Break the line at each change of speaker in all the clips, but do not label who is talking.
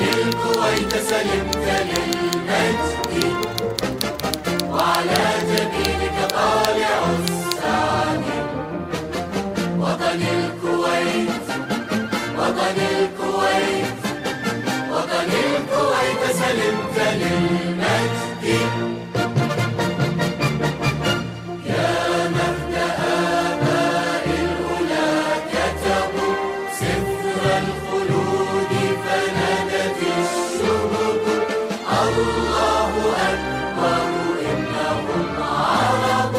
الكويت سلمت للمجد وعلى جبينك طالع السعد. وطن الكويت وطن الكويت وطن الكويت سلمت للمجد. يا مهد آباء الأولى كتبوا سفر الخلود فنادت الشهب الله أكبر إنهم عرب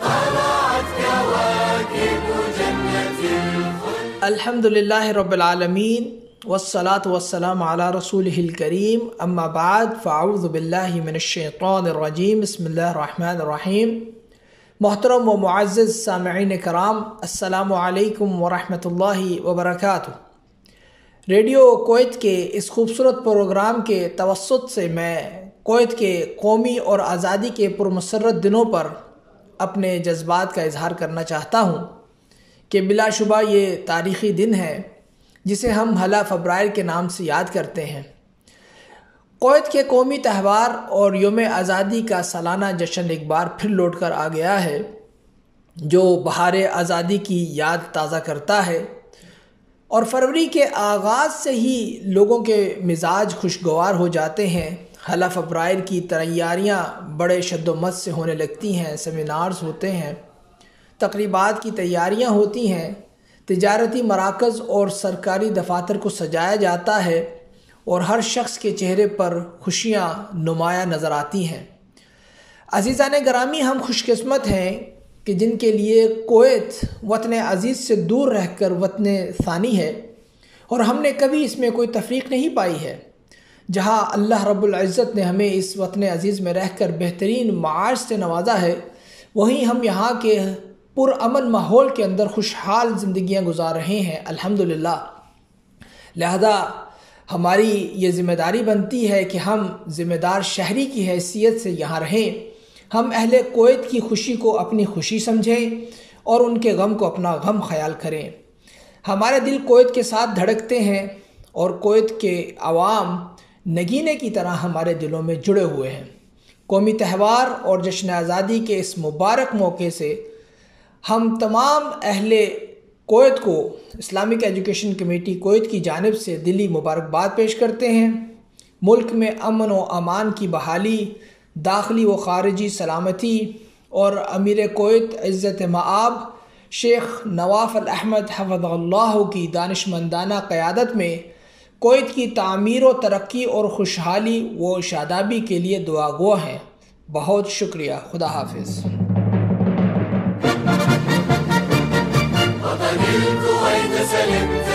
طلعت كواكب جنة الخلد.
الحمد لله رب العالمين والصلاة والسلام على رسوله الكريم اما بعد فاعوذ باللہ من الشیطان الرجیم بسم اللہ الرحمن الرحیم. محترم و معزز سامعین کرام، السلام علیکم ورحمۃ اللہ وبرکاتہ. ریڈیو کویت کے اس خوبصورت پروگرام کے توسط سے میں کویت کے قومی اور آزادی کے پرمسرت دنوں پر اپنے جذبات کا اظہار کرنا چاہتا ہوں کہ بلا شبہ یہ تاریخی دن ہے جسے ہم 1 فبرائر کے نام سے یاد کرتے ہیں. کویت کے قومی تہوار اور یوم آزادی کا سالانہ جشن ایک بار پھر لوٹ کر آ گیا ہے، جو بہار آزادی کی یاد تازہ کرتا ہے. اور فروری کے آغاز سے ہی لوگوں کے مزاج خوشگوار ہو جاتے ہیں. 1 فبرائر کی تیاریاں بڑے شد و مت سے ہونے لگتی ہیں. سیمینارز ہوتے ہیں، تقریبات کی تیاریاں ہوتی ہیں، تجارتی مراکز اور سرکاری دفاتر کو سجایا جاتا ہے اور ہر شخص کے چہرے پر خوشیاں نمایاں نظر آتی ہیں. عزیزان گرامی، ہم خوش قسمت ہیں کہ جن کے لیے کویت وطن عزیز سے دور رہ کر وطن ثانی ہے، اور ہم نے کبھی اس میں کوئی تفریق نہیں پائی ہے. جہاں اللہ رب العزت نے ہمیں اس وطن عزیز میں رہ کر بہترین معاش سے نوازا ہے، وہیں ہم یہاں کے پرامن ماحول کے اندر خوشحال زندگیاں گزار رہے ہیں الحمدللہ. لہذا ہماری یہ ذمہ داری بنتی ہے کہ ہم ذمہ دار شہری کی حیثیت سے یہاں رہیں. ہم اہل کویت کی خوشی کو اپنی خوشی سمجھیں اور ان کے غم کو اپنا غم خیال کریں. ہمارے دل کویت کے ساتھ دھڑکتے ہیں اور کویت کے عوام نگینے کی طرح ہمارے دلوں میں جڑے ہوئے ہیں. قومی تہوار اور جشن آزادی کے اس مبارک موقع سے ہم تمام اہل کویت کو اسلامک ایجوکیشن کمیٹی کویت کی جانب سے دلی مبارکباد پیش کرتے ہیں. ملک میں امن و امان کی بحالی، داخلی و خارجی سلامتی اور امیر کویت عزت مآب شیخ نواف الاحمد حفظہ اللہ کی دانشمندانہ قیادت میں کویت کی تعمیر و ترقی اور خوشحالی و شادابی کے لیے دعا گو ہیں. بہت شکریہ. خدا حافظ.
وطن الكويت سلمت